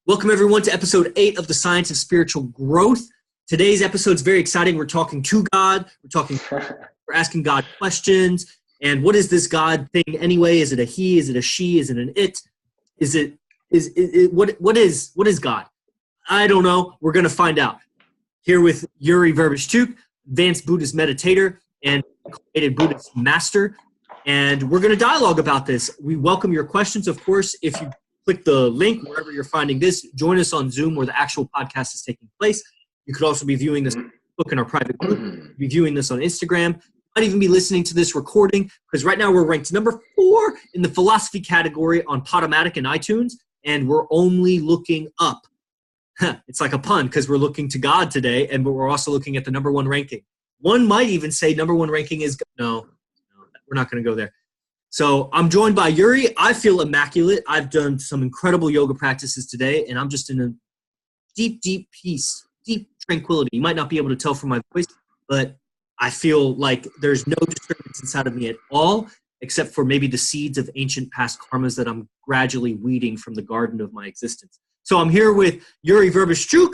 Welcome, everyone, to episode 8 of the Science of Spiritual Growth. Today's episode is very exciting. We're talking to God. We're asking God questions. And what is this God thing anyway? Is it a he? Is it a she? Is it an it? What is God? I don't know. We're going to find out. Here with Yuriy Verbishchuk, advanced Buddhist meditator and created Buddhist master. And we're going to dialogue about this. We welcome your questions, of course. If you click the link wherever you're finding this, join us on Zoom where the actual podcast is taking place. You could also be viewing this book in our private group, be viewing this on Instagram. You might even be listening to this recording because right now we're ranked number 4 in the philosophy category on Podomatic and iTunes, and we're only looking up. It's like a pun because we're looking to God today, and we're also looking at the number 1 ranking. One might even say number 1 ranking is no, we're not going to go there. So I'm joined by Yuriy. I feel immaculate. I've done some incredible yoga practices today, and I'm just in a deep, deep peace, deep tranquility. You might not be able to tell from my voice, but I feel like there's no disturbance inside of me at all, except for maybe the seeds of ancient past karmas that I'm gradually weeding from the garden of my existence. So I'm here with Yuriy Verbishchuk.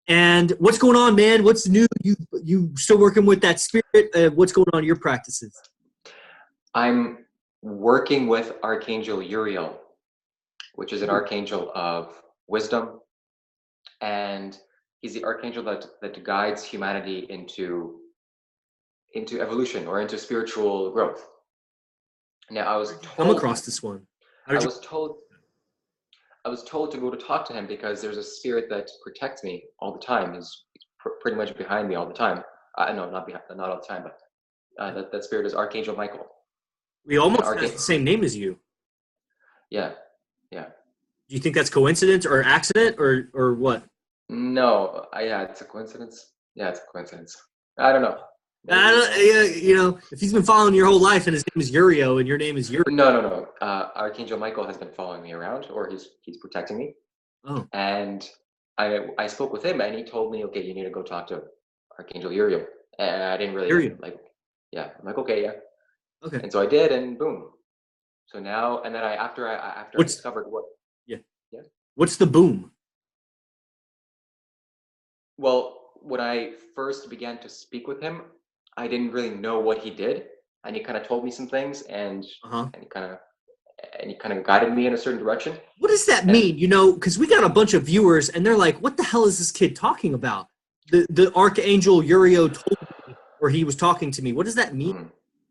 And what's going on, man? What's new? You still working with that spirit? What's going on in your practices? I'm working with Archangel Uriel, which is an archangel of wisdom, and he's the archangel that guides humanity into evolution or into spiritual growth. Now, I was told, come across this one. I was told to go to talk to him because there's a spirit that protects me all the time. He's pretty much behind me all the time. No, not all the time, but that spirit is Archangel Michael. We almost have the same name as you. Yeah. Do you think that's coincidence or accident or what? No, it's a coincidence. Yeah, it's a coincidence. I don't know. If he's been following your whole life and his name is Uriel and your name is Yuriy. No. Archangel Michael has been following me around, or he's protecting me. Oh. And I spoke with him, and he told me, okay, you need to go talk to Archangel Uriel. And I didn't really I'm like, okay, yeah. Okay. And so I did, and boom. So now, and then after I discovered what. Yeah. What's the boom? Well, when I first began to speak with him, I didn't really know what he did, and he kind of told me some things, and he kind of guided me in a certain direction. What does that mean? Because we got a bunch of viewers, and they're like, "What the hell is this kid talking about?" The Archangel Uriel told me, or he was talking to me. What does that mean?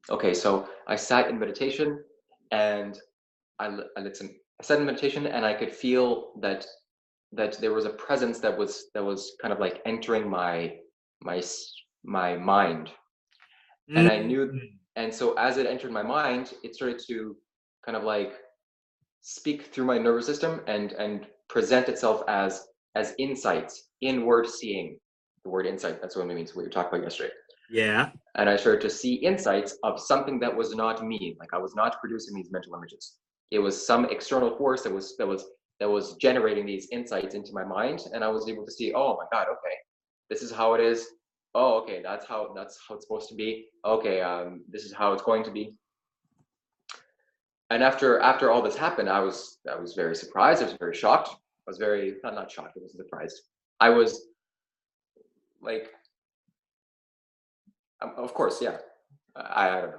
Okay, so I sat in meditation, and I sat in meditation, and I could feel that there was a presence that was kind of like entering my mind, and I knew, and so as it entered my mind, it started to kind of like speak through my nervous system and present itself as insights, inward seeing. The word insight, that's what it means, what you talked about yesterday. Yeah. And I started to see insights of something that was not me. Like I was not producing these mental images. It was some external force that was generating these insights into my mind, and I was able to see, oh my God, okay, this is how it is. Oh, okay, that's how it's supposed to be. Okay, this is how it's going to be. And after all this happened, I was very surprised. I was very shocked. I was very not shocked. I wasn't surprised. I was like, of course, yeah. I don't know.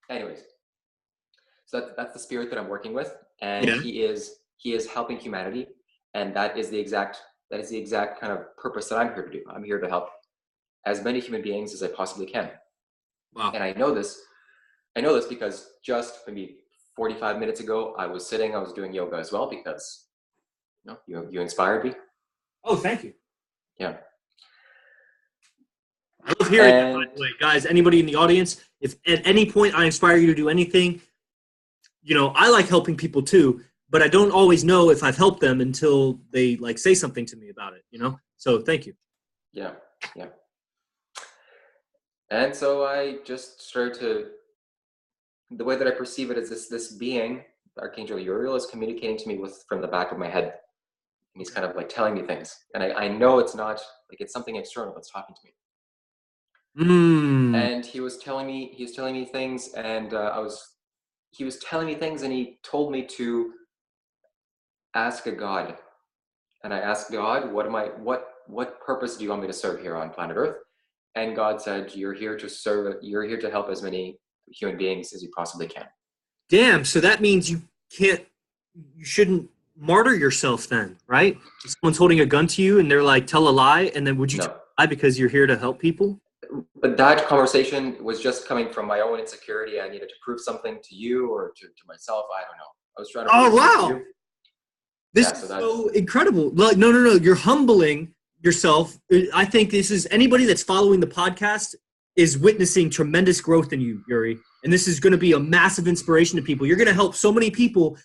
Anyways, so that's the spirit that I'm working with, and he is helping humanity, and that is the exact kind of purpose that I'm here to do. I'm here to help as many human beings as I possibly can. Wow. And I know this because just maybe 45 minutes ago, I was doing yoga as well because you inspired me. Oh, thank you. Yeah. I love hearing that, by the way. Guys, anybody in the audience, if at any point I inspire you to do anything, I like helping people too, but I don't always know if I've helped them until they say something to me about it, So thank you. Yeah. And so I just started the way that I perceive it is this being, Archangel Uriel, is communicating to me from the back of my head. And he's kind of like telling me things. And I know it's not, it's something external that's talking to me. And he was telling me things, and he was telling me things, and he told me to ask a God and I asked God, what purpose do you want me to serve here on planet Earth? And God said, you're here to help as many human beings as you possibly can. Damn, so that means you shouldn't martyr yourself then, right? If someone's holding a gun to you and they're like, tell a lie, and then would you lie because you're here to help people? But that conversation was just coming from my own insecurity. I needed to prove something to you or to myself. I don't know. I was trying to prove something to you. This is so incredible. Like, no. You're humbling yourself. I think this is anybody that's following the podcast is witnessing tremendous growth in you, Yuriy. And this is going to be a massive inspiration to people. You're going to help so many people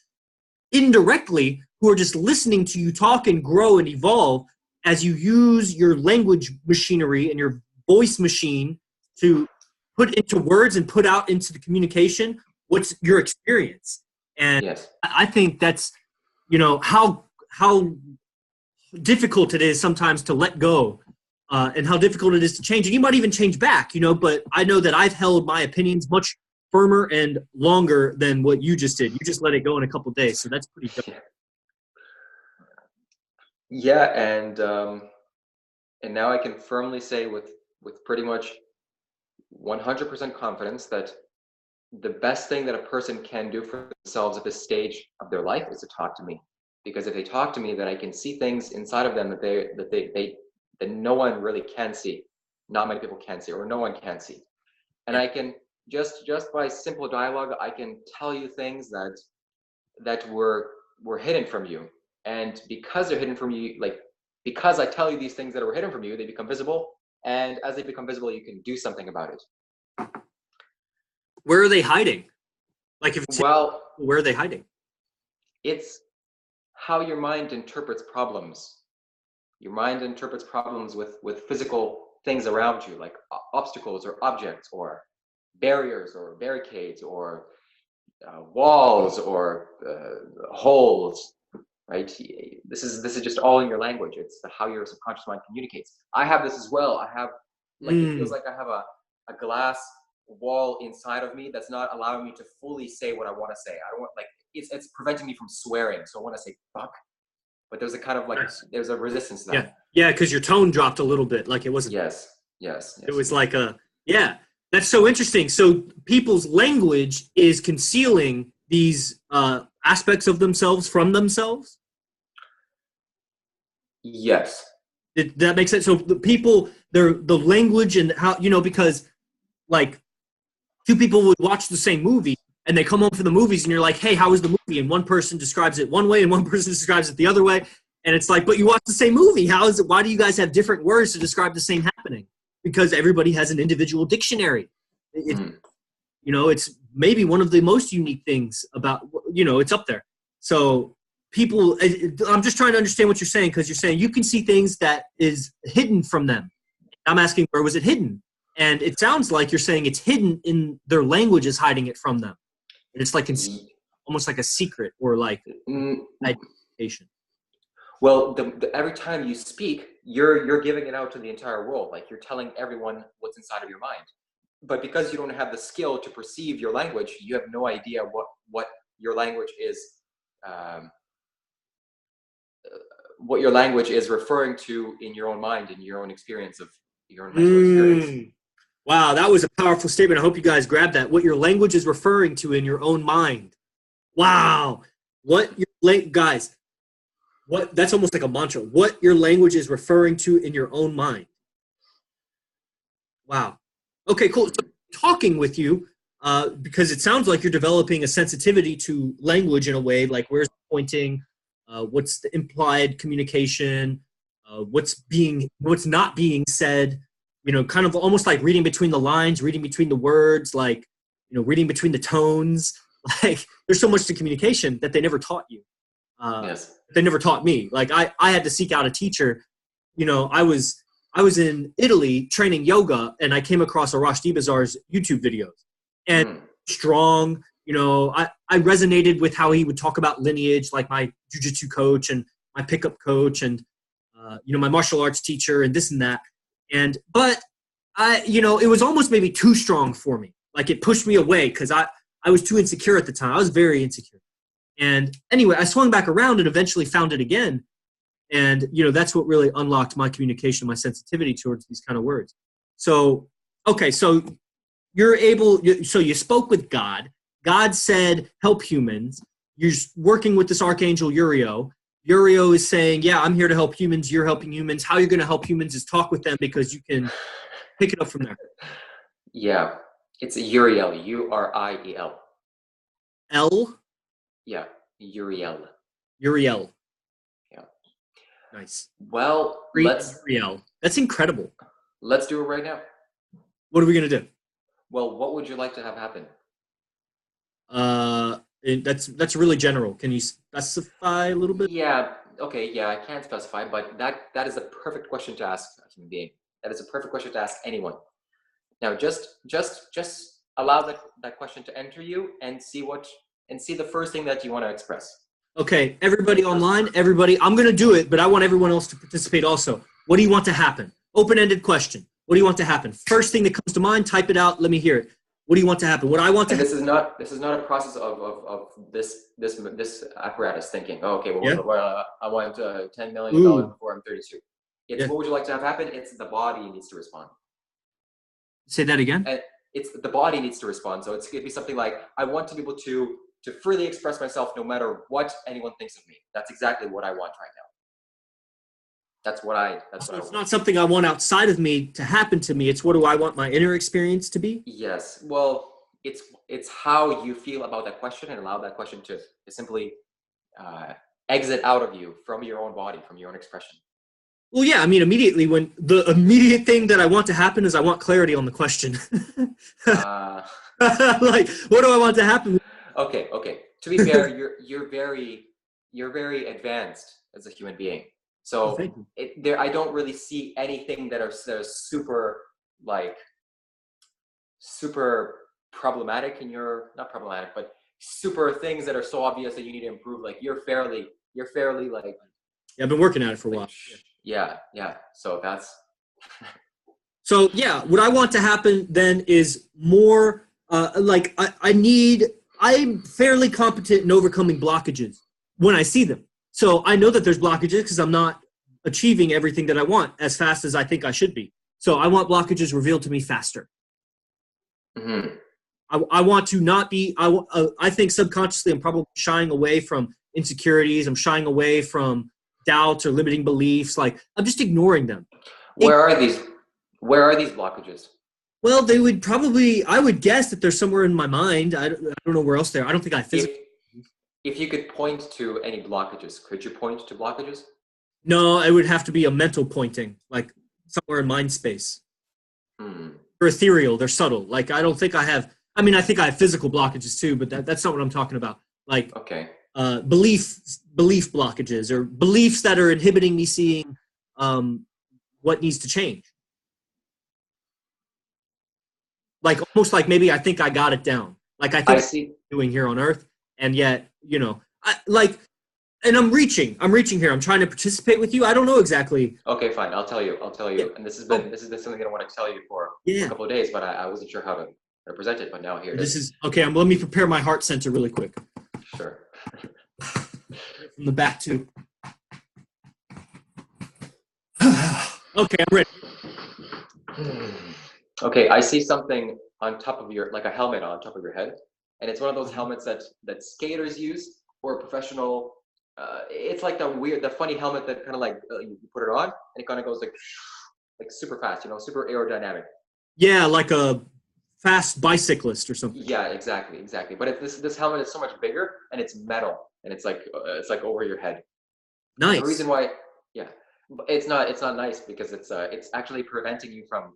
indirectly who are just listening to you talk and grow and evolve as you use your language machinery and your voice machine to put into words and put out into the communication what's your experience. And yes. I think that's, how difficult it is sometimes to let go and how difficult it is to change. And you might even change back, but I know that I've held my opinions much firmer and longer than what you just did. You just let it go in a couple of days. So that's pretty dope. Yeah. And now I can firmly say with pretty much 100% confidence that the best thing that a person can do for themselves at this stage of their life is to talk to me. Because if they talk to me, then I can see things inside of them that no one really can see. Not many people can see, or no one can see. And I can just by simple dialogue, I can tell you things that were hidden from you. And because they're hidden from you, because I tell you these things that were hidden from you, they become visible. And as they become visible, you can do something about it. Where are they hiding? Where are they hiding? It's how your mind interprets problems. Your mind interprets problems with physical things around you, like obstacles or objects or barriers or barricades or walls or holes. Right? This is just all in your language. It's how your subconscious mind communicates. I have this as well. I have it feels like I have a glass wall inside of me that's not allowing me to fully say what I want to say. I don't want it's preventing me from swearing. So I want to say fuck, but there's a kind of there's a resistance to that. Yeah, because your tone dropped a little bit. Like it wasn't. Yes. It was like that's so interesting. So people's language is concealing these aspects of themselves from themselves? Yes. Did that make sense? So the people, the language and how, because two people would watch the same movie and they come home from the movies and you're like, hey, how was the movie? And one person describes it one way and one person describes it the other way. And it's like, but you watched the same movie. How is it? Why do you guys have different words to describe the same happening? Because everybody has an individual dictionary. It's maybe one of the most unique things about, it's up there. So people, I'm just trying to understand what you're saying, because you're saying you can see things that is hidden from them. I'm asking, where was it hidden? And it sounds like you're saying it's hidden in their language is hiding it from them. And it's like almost like a secret or like identification. Well, every time you speak, you're giving it out to the entire world. Like you're telling everyone what's inside of your mind. But because you don't have the skill to perceive your language, you have no idea what your language is. What your language is referring to in your own mind, in your own experience of your own mental experience. Wow, that was a powerful statement. I hope you guys grabbed that. What your language is referring to in your own mind. Wow. That's almost like a mantra. What your language is referring to in your own mind. Wow. Okay, cool. So talking with you, because it sounds like you're developing a sensitivity to language in a way, like where's the pointing, what's the implied communication, what's not being said, kind of almost like reading between the lines, reading between the words, like, reading between the tones. Like there's so much to communication that they never taught you. Yes. They never taught me. Like I had to seek out a teacher. I was in Italy training yoga and I came across Arash Bazar's YouTube videos and strong, I resonated with how he would talk about lineage, like my jiu-jitsu coach and my pickup coach and, my martial arts teacher and this and that. But it was almost maybe too strong for me. Like it pushed me away because I was too insecure at the time. I was very insecure. And anyway, I swung back around and eventually found it again. And, you know, that's what really unlocked my communication, my sensitivity towards these kind of words. So, okay, so so you spoke with God. God said, help humans. You're working with this Archangel Uriel. Uriel is saying, yeah, I'm here to help humans. You're helping humans. How you're going to help humans is talk with them, because you can pick it up from there. Yeah, it's Uriel, Uriel. L? Yeah, Uriel. Uriel. Yeah. Nice. Well, Uriel. That's incredible. Let's do it right now. What are we going to do? Well, what would you like to have happen? That's really general. Can you specify a little bit? Yeah, okay, yeah, I can't specify, but that is a perfect question to ask a human being. That is a perfect question to ask anyone. Now, just allow that question to enter you and see the first thing that you want to express. Okay, everybody online, I'm going to do it, but I want everyone else to participate also. What do you want to happen? Open-ended question. What do you want to happen? First thing that comes to mind, type it out. Let me hear it. What do you want to happen? What I want to happen. This is not a process of this apparatus thinking, oh, okay, well, yeah. I want $10 million before I'm 32. It's what would you like to have happen? It's the body needs to respond. Say that again. And it's the body needs to respond. So it's going to be something like, I want to be able to freely express myself no matter what anyone thinks of me. That's exactly what I want right now. That's what I want. Not something I want outside of me to happen to me. It's what do I want my inner experience to be? Yes. Well, it's how you feel about that question, and allow that question to simply exit out of you from your own body, from your own expression. Well, yeah, I mean, immediately, when the immediate thing that I want to happen is I want clarity on the question. Like, what do I want to happen? Okay. To be fair, you're very advanced as a human being. So I don't really see anything that are super problematic in your, not problematic, but super things that are so obvious that you need to improve. Like you're fairly like. Yeah, I've been working at it for a while. Yeah. So that's. So yeah, what I want to happen then is more I'm fairly competent in overcoming blockages when I see them. So I know that there's blockages because I'm not achieving everything that I want as fast as I think I should be. So I want blockages revealed to me faster. Mm-hmm. I want to not be, I think subconsciously I'm probably shying away from insecurities. I'm shying away from doubts or limiting beliefs. Like I'm just ignoring them. Where are these blockages? Well, they would probably, I would guess that they're somewhere in my mind. I don't know where else they're. I don't think I physically. If you could point to any blockages, could you point to blockages? No, it would have to be a mental pointing, like somewhere in mind space. They're ethereal. They're subtle. Like I don't think I have. I mean, I think I have physical blockages too, but that's not what I'm talking about. Like belief blockages or beliefs that are inhibiting me seeing what needs to change. Like almost like maybe I think I got it down. Like I think I'm doing here on Earth, and yet and I'm reaching here. I'm trying to participate with you. I don't know exactly. Okay, fine. I'll tell you. Yeah. And this has been something that I want to tell you for a couple of days, but I wasn't sure how to present it. But now here it is. This is okay. Let me prepare my heart center really quick. Sure. From the back too. Okay, I'm ready. Okay, I see something on top of like a helmet on top of your head, and it's one of those helmets that skaters use or professional. It's like the funny helmet that kind of like you put it on and it kind of goes like super fast, super aerodynamic. Yeah, like a fast bicyclist or something. Yeah, exactly. But this helmet is so much bigger and it's metal and it's like over your head. Nice. The reason why, yeah, it's not nice because it's actually preventing you from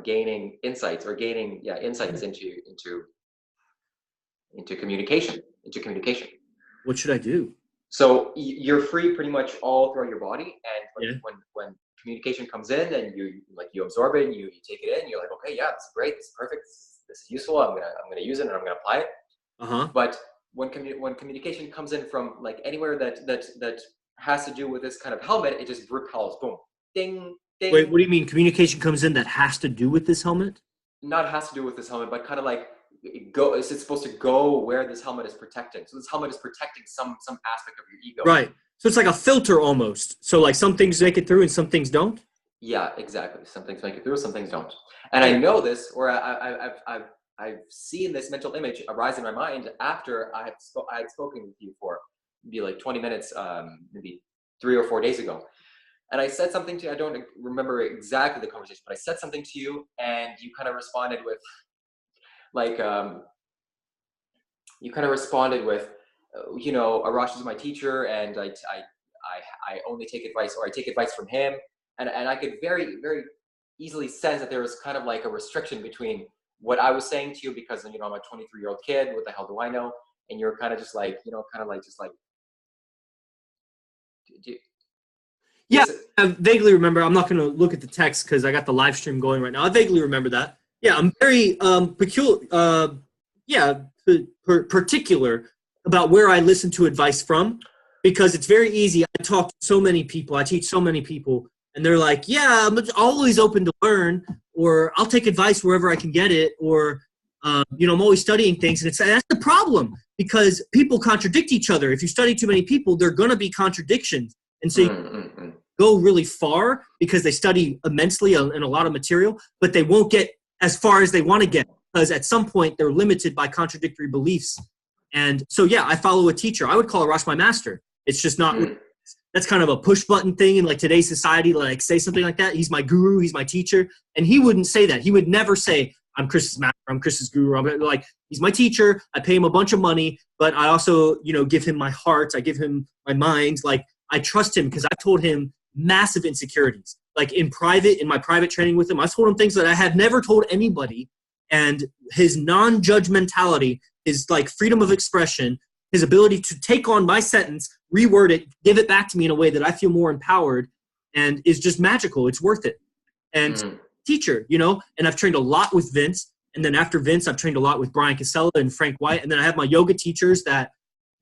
gaining insights or gaining insights into communication. What should I do? So you're free pretty much all throughout your body, and when communication comes in and you absorb it and you take it in, you're like, okay, yeah, this is great, this is perfect, this is useful. I'm gonna use it and I'm gonna apply it. But when communication comes in from like anywhere that has to do with this kind of helmet, it just repels. Boom, ding, ding. Wait, what do you mean communication comes in that has to do with this helmet? Not has to do with this helmet, but kind of like is it supposed to go where this helmet is protecting? So this helmet is protecting some aspect of your ego. Right. So it's like a filter almost. So like some things make it through and some things don't. Yeah, exactly. Some things make it through, some things don't. And I know this, or I've seen this mental image arise in my mind after I had spoken with you for maybe like 20 minutes, maybe 3 or 4 days ago. And I said something to you, I don't remember exactly the conversation, but I said something to you and you kind of responded with like, you know, Arash is my teacher and I only take advice, or I take advice from him. And I could very, very easily sense that there was kind of like a restriction between what I was saying to you, because, you know, I'm a 23-year-old kid, what the hell do I know? And you're kind of just like, you know, kind of like, just like, Yeah, I vaguely remember. I'm not going to look at the text because I got the live stream going right now. I vaguely remember that. Yeah, I'm very particular about where I listen to advice from, because it's very easy. I talk to so many people. I teach so many people, and they're like, yeah, I'm always open to learn, or I'll take advice wherever I can get it, or, you know, I'm always studying things. And that's the problem, because people contradict each other. If you study too many people, there are going to be contradictions. And so you go really far because they study immensely in a lot of material, but they won't get as far as they want to get, because at some point they're limited by contradictory beliefs. And so, yeah, I follow a teacher. I would call Arash my master. It's just not, that's kind of a push button thing in like today's society, like say something like that. He's my guru, he's my teacher. And he wouldn't say that. He would never say, I'm Chris's master, I'm Chris's guru. I'm like, he's my teacher. I pay him a bunch of money, but I also, you know, give him my heart. I give him my mind. Like, I trust him because I told him massive insecurities. Like in private, in my private training with him, I told him things that I have never told anybody. And his non-judgmentality, his like freedom of expression, his ability to take on my sentence, reword it, give it back to me in a way that I feel more empowered, and is just magical. It's worth it. And teacher, you know, and I've trained a lot with Vince. And then after Vince, I've trained a lot with Brian Casella and Frank White. And then I have my yoga teachers that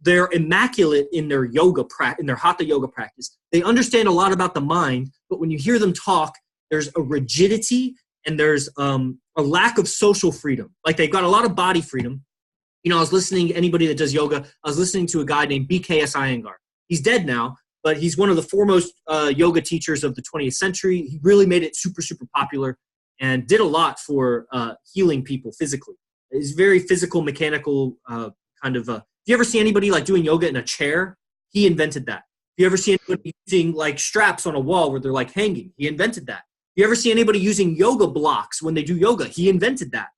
they're immaculate in their yoga in their hatha yoga practice. They understand a lot about the mind, but when you hear them talk, there's a rigidity and there's a lack of social freedom. Like they've got a lot of body freedom. You know, I was listening to anybody that does yoga. I was listening to a guy named BKS Iyengar. He's dead now, but he's one of the foremost yoga teachers of the 20th century. He really made it super, super popular and did a lot for healing people physically. He's very physical, mechanical kind of if you ever see anybody like doing yoga in a chair, he invented that. If you ever see anybody using like straps on a wall where they're like hanging, he invented that. If you ever see anybody using yoga blocks when they do yoga, he invented that.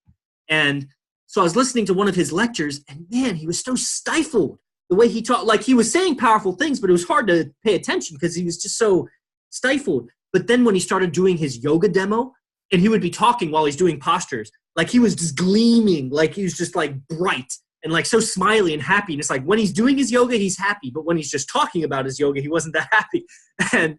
And so I was listening to one of his lectures, and man, he was so stifled the way he taught. Like he was saying powerful things, but it was hard to pay attention because he was just so stifled. But then when he started doing his yoga demo, and he would be talking while he's doing postures, like he was just gleaming, like he was just like bright and like so smiley and happy. And it's like when he's doing his yoga, he's happy. But when he's just talking about his yoga, he wasn't that happy. And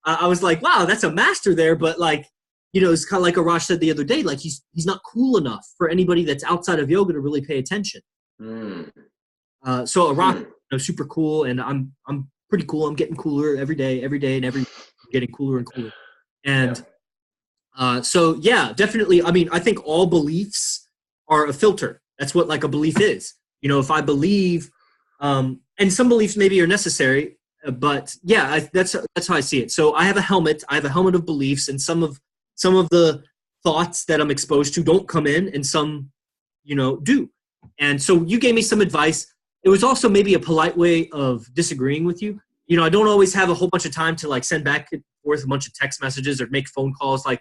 I was like, wow, that's a master there. But like, you know, it's kind of like Arash said the other day, like he's not cool enough for anybody that's outside of yoga to really pay attention. So Arash, you know, super cool. And I'm pretty cool. I'm getting cooler every day and getting cooler and cooler. And so yeah, definitely. I mean, I think all beliefs are a filter. That's what like a belief is. You know, if I believe, and some beliefs maybe are necessary, but yeah, that's how I see it. So I have a helmet. I have a helmet of beliefs, and some of the thoughts that I'm exposed to don't come in, and some, you know, do. And so you gave me some advice. It was also maybe a polite way of disagreeing with you. You know, I don't always have a whole bunch of time to like send back and forth a bunch of text messages or make phone calls. Like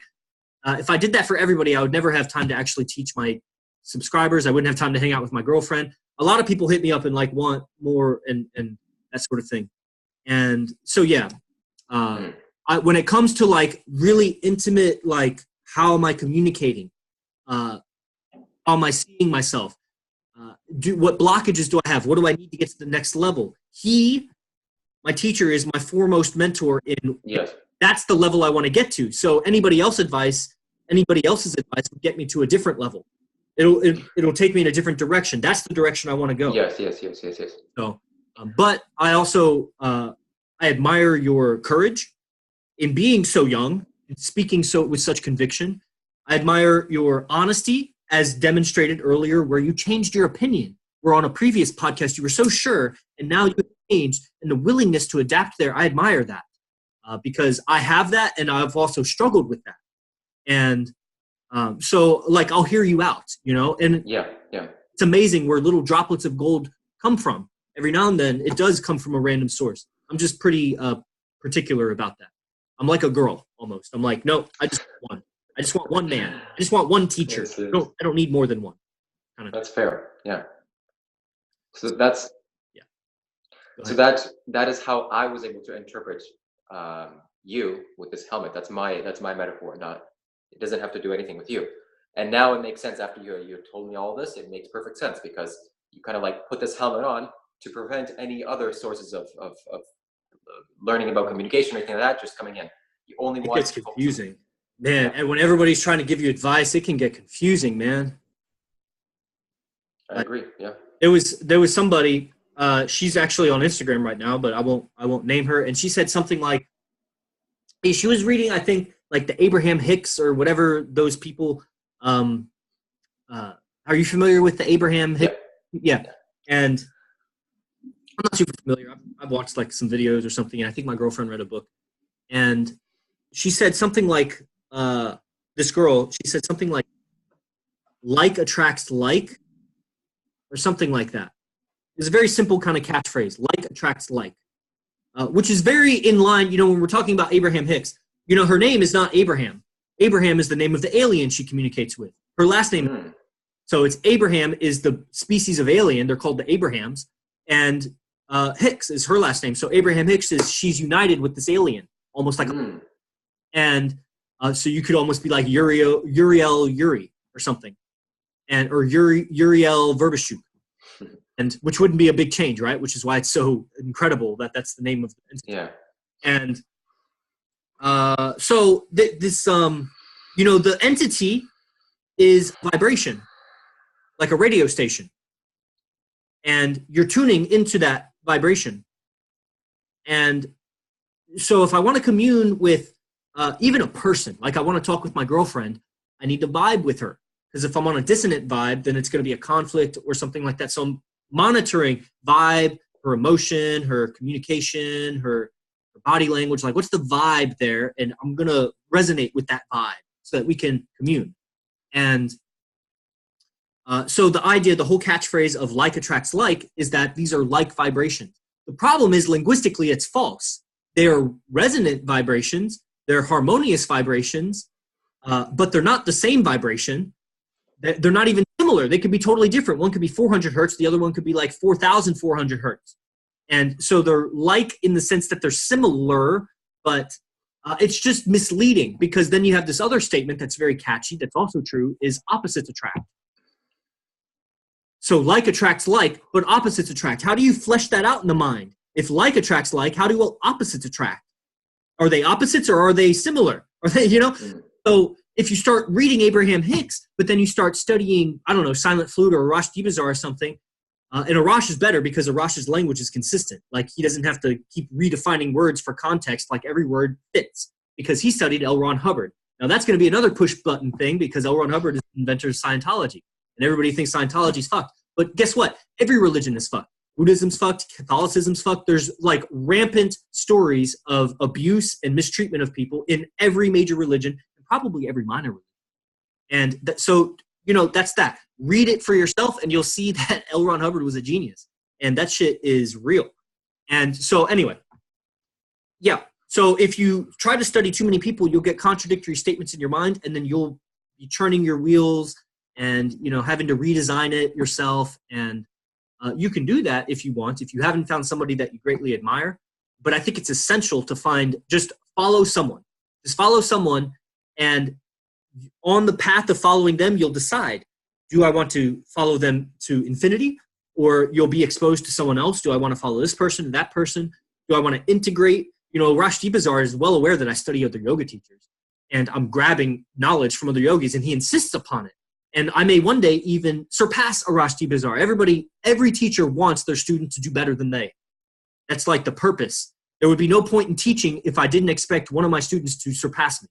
if I did that for everybody, I would never have time to actually teach my subscribers. I wouldn't have time to hang out with my girlfriend. A lot of people hit me up and like want more and that sort of thing. And so, yeah, when it comes to like really intimate, like how am I communicating? How am I seeing myself? What blockages do I have? What do I need to get to the next level? My teacher is my foremost mentor in that's the level I want to get to. So anybody else's advice would get me to a different level. It'll take me in a different direction. That's the direction I want to go. Yes. So, but I also I admire your courage in being so young and speaking with such conviction. I admire your honesty as demonstrated earlier, where you changed your opinion. Where on a previous podcast, you were so sure, and now you changed, and the willingness to adapt there, I admire that. Because I have that, and I've also struggled with that. And so, like, I'll hear you out, you know? And Yeah. it's amazing where little droplets of gold come from. Every now and then, it does come from a random source. I'm just pretty particular about that. I'm like a girl, almost. I'm like, no, I just want one. I just want one man. I just want one teacher. I don't need more than one. Kind of. That's fair. Yeah. So that's so that is how I was able to interpret you with this helmet. That's my metaphor. Not, it doesn't have to do anything with you. And now it makes sense after you told me all this. It makes perfect sense because you kind of like put this helmet on to prevent any other sources of learning about communication or anything like that just coming in. You only want. It gets confusing, man. And when everybody's trying to give you advice, it can get confusing, man. I agree. Yeah. There was somebody. She's actually on Instagram right now, but I won't name her. And she said something like, hey, she was reading, I think, like the Abraham Hicks or whatever those people. Are you familiar with the Abraham Hicks? Yeah. And I'm not super familiar. I've watched like some videos or something, and I think my girlfriend read a book. And she said something like, this girl, she said something like attracts like, or something like that. It's a very simple kind of catchphrase, like attracts like, which is very in line, you know, when we're talking about Abraham Hicks, you know, her name is not Abraham. Abraham is the name of the alien she communicates with. Her last name, so it's Abraham is the species of alien. They're called the Abrahams. And Hicks is her last name. So Abraham Hicks is, she's united with this alien, almost like and so you could almost be like Uriel Yuriy or something, and or Uriel Verbishchuk. And which wouldn't be a big change, right? Which is why it's so incredible that that's the name of the entity. Yeah. And so this, you know, the entity is vibration, like a radio station. And you're tuning into that vibration. And so if I want to commune with even a person, like I want to talk with my girlfriend, I need to vibe with her. Because if I'm on a dissonant vibe, then it's going to be a conflict or something like that. So I'm monitoring vibe, her emotion, her communication, her body language. Like, what's the vibe there? And I'm going to resonate with that vibe so that we can commune. And so the idea, the whole catchphrase of like attracts like is that these are like vibrations. The problem is linguistically it's false. They're resonant vibrations. They're harmonious vibrations, but they're not the same vibration. They're not even similar. They could be totally different. One could be 400 hertz. The other one could be like 4,400 hertz. And so they're like in the sense that they're similar, but it's just misleading because then you have this other statement that's very catchy, that's also true, is opposites attract. So like attracts like, but opposites attract. How do you flesh that out in the mind? If like attracts like, how do opposites attract? Are they opposites or are they similar? Are they, you know? So if you start reading Abraham Hicks, but then you start studying, I don't know, silent flute or Arash Dibazar or something, and Arash is better because Arash's language is consistent. Like he doesn't have to keep redefining words for context, like every word fits because he studied L. Ron Hubbard. Now that's going to be another push button thing because L. Ron Hubbard is the inventor of Scientology and everybody thinks Scientology's fucked. But guess what? Every religion is fucked. Buddhism's fucked, Catholicism's fucked. There's like rampant stories of abuse and mistreatment of people in every major religion and probably every minor religion. And so, you know, that's that. Read it for yourself and you'll see that L. Ron Hubbard was a genius. And that shit is real. And so anyway, yeah. So if you try to study too many people, you'll get contradictory statements in your mind and then you'll be churning your wheels and, you know, having to redesign it yourself. And you can do that if you want, if you haven't found somebody that you greatly admire. But I think it's essential to just follow someone. Just follow someone, and on the path of following them, you'll decide, do I want to follow them to infinity? Or you'll be exposed to someone else. Do I want to follow this person, that person? Do I want to integrate? You know, Arash Dibazar is well aware that I study other yoga teachers. And I'm grabbing knowledge from other yogis, and he insists upon it. And I may one day even surpass Arash Dibazar. Every teacher wants their student to do better than they. That's like the purpose. There would be no point in teaching if I didn't expect one of my students to surpass me.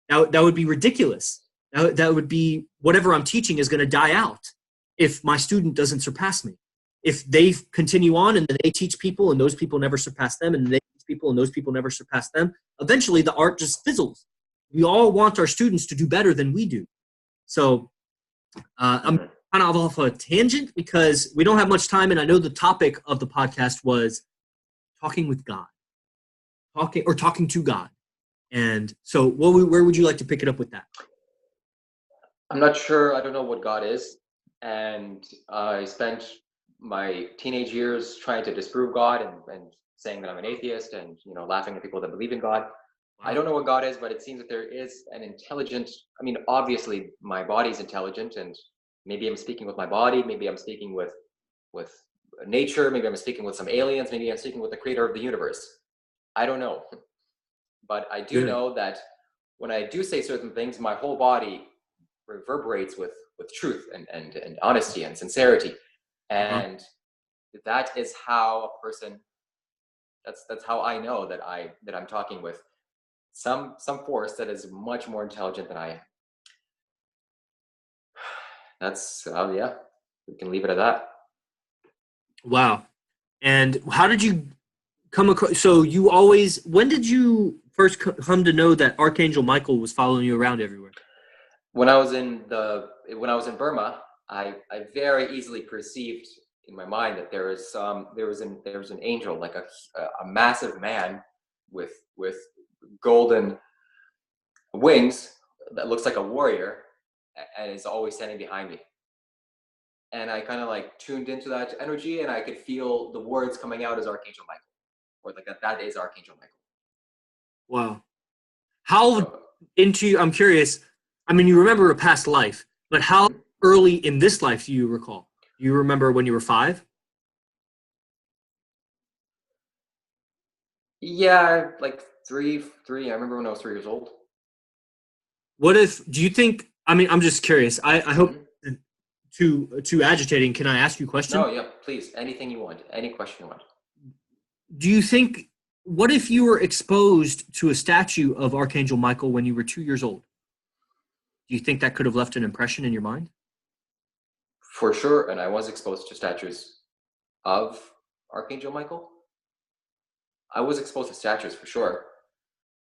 Now, that would be ridiculous. That would be whatever I'm teaching is going to die out if my student doesn't surpass me. If they continue on and then they teach people and those people never surpass them, and they teach people and those people never surpass them, eventually the art just fizzles. We all want our students to do better than we do. So I'm kind of off a tangent because we don't have much time, and I know the topic of the podcast was talking with God, talking to God. And so where would you like to pick it up with that? I'm not sure. I don't know what God is. And I spent my teenage years trying to disprove God and saying that I'm an atheist and, laughing at people that believe in God. I don't know what God is, but it seems that there is an intelligent, obviously my body's intelligent, and maybe I'm speaking with my body, maybe I'm speaking with nature, maybe I'm speaking with some aliens, maybe I'm speaking with the creator of the universe. I don't know. But I do know that when I do say certain things, my whole body reverberates with truth and honesty and sincerity. And that is how a person, that's how I know that I'm talking with some force that is much more intelligent than I am. That's we can leave it at that. Wow. And how did you come across, so when did you first come to know that Archangel Michael was following you around everywhere? When I was in Burma, I very easily perceived in my mind that there was an angel, like a massive man with golden wings that looks like a warrior and is always standing behind me. And I kind of like tuned into that energy, and I could feel the words coming out as Archangel Michael, or like that is Archangel Michael. Wow. I'm curious, you remember a past life, but how early in this life do you recall? Do you remember when you were 5? Yeah, like three. I remember when I was 3 years old. Do you think, I'm just curious. I hope too agitating. Can I ask you a question? No, yeah, please. Anything you want. Any question you want. Do you think, what if you were exposed to a statue of Archangel Michael when you were 2 years old? Do you think that could have left an impression in your mind? For sure, and I was exposed to statues of Archangel Michael. I was exposed to statues for sure,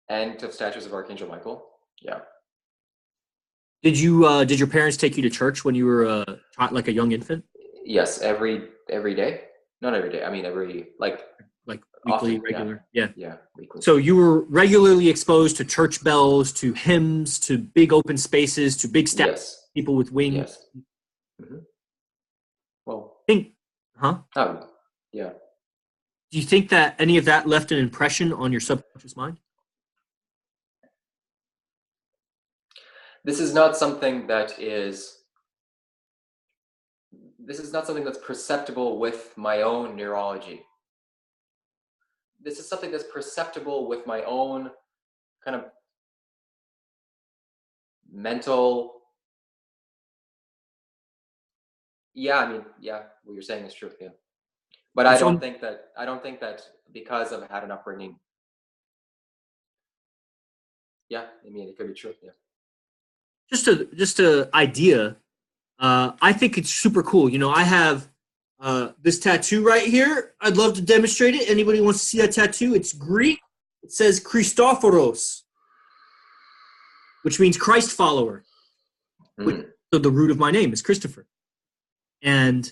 and to statues of Archangel Michael. Yeah. Did your parents take you to church when you were like a young infant? Yes, every day. Not every day. every like weekly, often, regular. Yeah, weekly. So you were regularly exposed to church bells, to hymns, to big open spaces, to big statues, yes. People with wings. Yes. Mm-hmm. Well. Yeah. Do you think that any of that left an impression on your subconscious mind? This is not something that's perceptible with my own neurology. This is something that's perceptible with my own kind of mental. What you're saying is true. Yeah. But I don't think that because I've had an upbringing. Yeah, it could be true. Yeah. Just a idea. I think it's super cool. I have this tattoo right here. I'd love to demonstrate it. Anybody wants to see that tattoo? It's Greek. It says Christophoros, which means Christ follower. So the root of my name is Christopher. And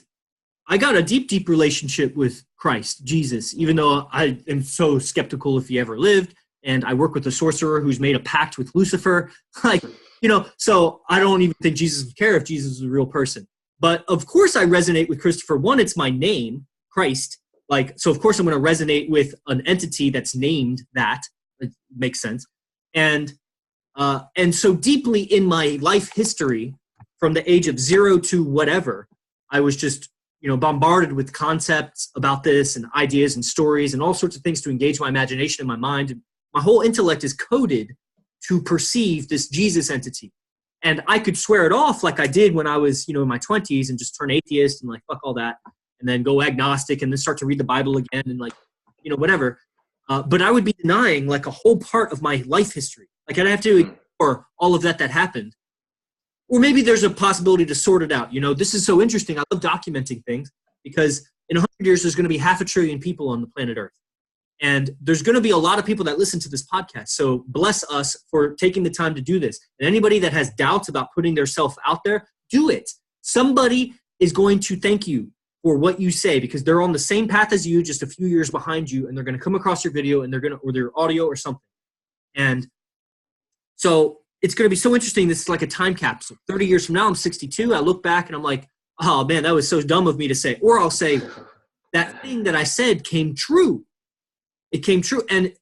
I got a deep, deep relationship with Christ, Jesus, even though I am so skeptical if he ever lived. And I work with a sorcerer who's made a pact with Lucifer. So I don't even think Jesus would care if Jesus was a real person. But of course I resonate with Christopher. One, it's my name, Christ. So of course I'm going to resonate with an entity that's named that. It makes sense. And so deeply in my life history, from the age of 0 to whatever, I was just, bombarded with concepts about this and ideas and stories and all sorts of things to engage my imagination and my mind. And my whole intellect is coded to perceive this Jesus entity. And I could swear it off like I did when I was, in my 20s and just turn atheist and fuck all that. And then go agnostic and then start to read the Bible again and whatever. But I would be denying a whole part of my life history. I'd have to ignore all of that happened. or maybe there's a possibility to sort it out. This is so interesting. I love documenting things because in 100 years, there's going to be 500 billion people on the planet Earth. And there's going to be a lot of people that listen to this podcast. So bless us for taking the time to do this. And anybody that has doubts about putting their self out there, do it. Somebody is going to thank you for what you say because they're on the same path as you, just a few years behind you, and they're going to come across your video and or their audio or something. And so it's going to be so interesting. This is like a time capsule. 30 years from now, I'm 62. I look back and I'm like, oh man, that was so dumb of me to say. Or I'll say, that thing that I said came true. It came true. And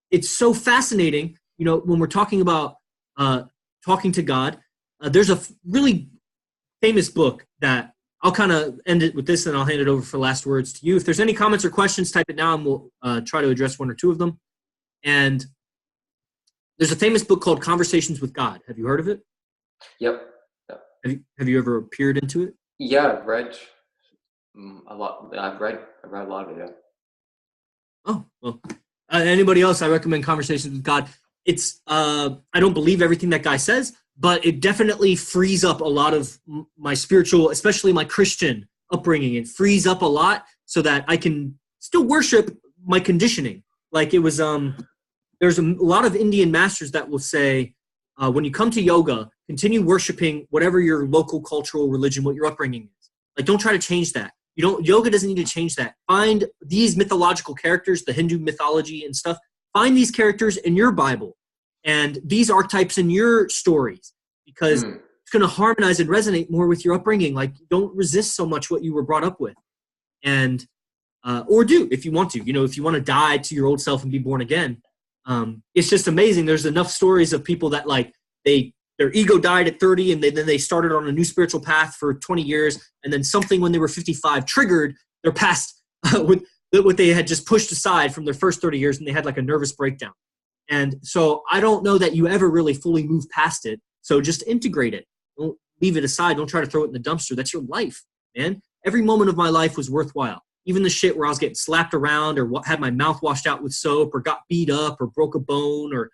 it's so fascinating, when we're talking about talking to God. There's a really famous book that I'll kind of end it with this, and I'll hand it over for last words to you. If there's any comments or questions, type it now, and we'll try to address one or two of them. And there's a famous book called Conversations with God. Have you heard of it? Yep. Have you ever peered into it? Yeah, I've read a lot. I've read a lot of it, yeah. Oh, well, anybody else, I recommend Conversations with God. It's, I don't believe everything that guy says, but it definitely frees up a lot of my spiritual, especially my Christian upbringing. It frees up a lot so that I can still worship my conditioning. Like it was, there's a lot of Indian masters that will say, when you come to yoga, continue worshiping whatever your local cultural religion, what your upbringing is. Like, don't try to change that. Yoga doesn't need to change that. Find these mythological characters, the Hindu mythology and stuff. Find these characters in your Bible and these archetypes in your stories because it's going to harmonize and resonate more with your upbringing. Like, don't resist so much what you were brought up with. And, or do if you want to. If you want to die to your old self and be born again. It's just amazing. There's enough stories of people that their ego died at 30 and then they started on a new spiritual path for 20 years. And then something when they were 55 triggered their past with what they had just pushed aside from their first 30 years. And they had like a nervous breakdown. And so I don't know that you ever really fully move past it. So just integrate it. Don't leave it aside. Don't try to throw it in the dumpster. That's your life, man. Every moment of my life was worthwhile. Even the shit where I was getting slapped around or had my mouth washed out with soap or got beat up or broke a bone or,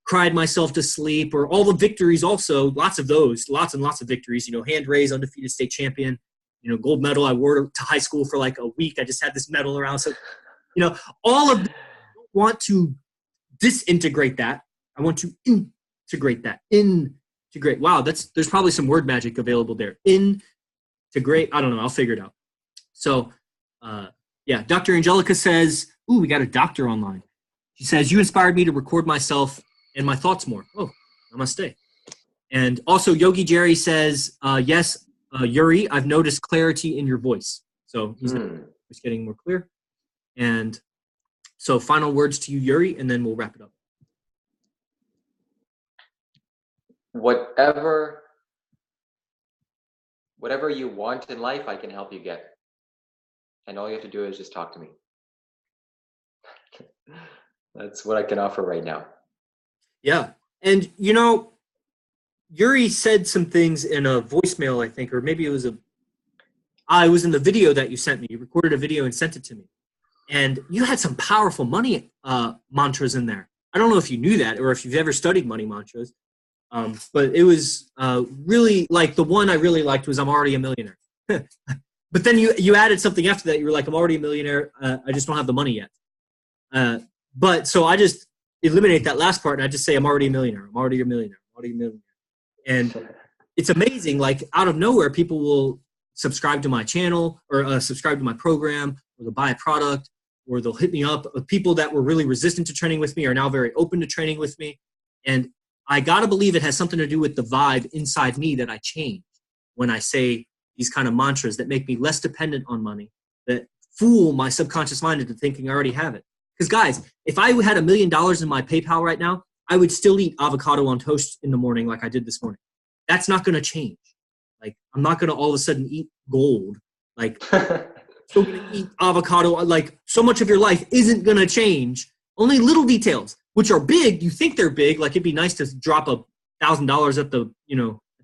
cried myself to sleep or all the victories also, lots of those, lots and lots of victories, hand raised, undefeated state champion, gold medal. I wore to high school for like a week. I just had this medal around. So, all of them, I don't want to disintegrate that. I want to integrate that. Integrate. Wow, there's probably some word magic available there. Integrate. I don't know. I'll figure it out. So, yeah, Dr. Angelica says, ooh, we got a doctor online. She says, you inspired me to record myself and my thoughts more. Oh, namaste. And also Yogi Jerry says, yes, Yuri, I've noticed clarity in your voice. So he's just getting more clear. And so final words to you, Yuri, and then we'll wrap it up. Whatever you want in life, I can help you get. And all you have to do is just talk to me. That's what I can offer right now. Yeah. And, Yuri said some things in a voicemail, I think, or maybe it was it was in the video that you sent me. You recorded a video and sent it to me. And you had some powerful money mantras in there. I don't know if you knew that or if you've ever studied money mantras. But it was really like the one I really liked was I'm already a millionaire. But then you added something after that. You were like, I'm already a millionaire. I just don't have the money yet. But so I just eliminate that last part and I just say, I'm already a millionaire. I'm already a millionaire. I'm already a millionaire. And it's amazing. Like out of nowhere, people will subscribe to my channel or subscribe to my program or they'll buy a product or they'll hit me up. People that were really resistant to training with me are now very open to training with me. And I got to believe it has something to do with the vibe inside me that I change when I say these kind of mantras that make me less dependent on money, that fool my subconscious mind into thinking I already have it. Because guys, if I had $1 million in my PayPal right now, I would still eat avocado on toast in the morning like I did this morning. That's not going to change. Like, I'm not going to all of a sudden eat gold. Like, still going to eat avocado. Like, so much of your life isn't going to change. Only little details, which are big. You think they're big. Like, it'd be nice to drop $1,000 at the, at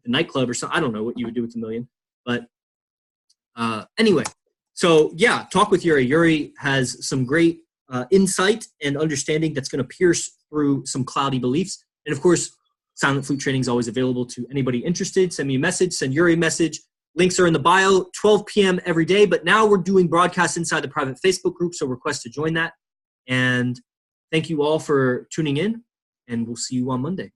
the nightclub or something. I don't know what you would do with $1 million. But anyway, so yeah, talk with Yuri. Yuri has some great insight and understanding that's going to pierce through some cloudy beliefs. And of course, Silent flute training is always available to anybody interested. Send me a message, send Yuri a message. Links are in the bio, 12 p.m. every day. But now we're doing broadcasts inside the private Facebook group, so request to join that. And thank you all for tuning in, and we'll see you on Monday.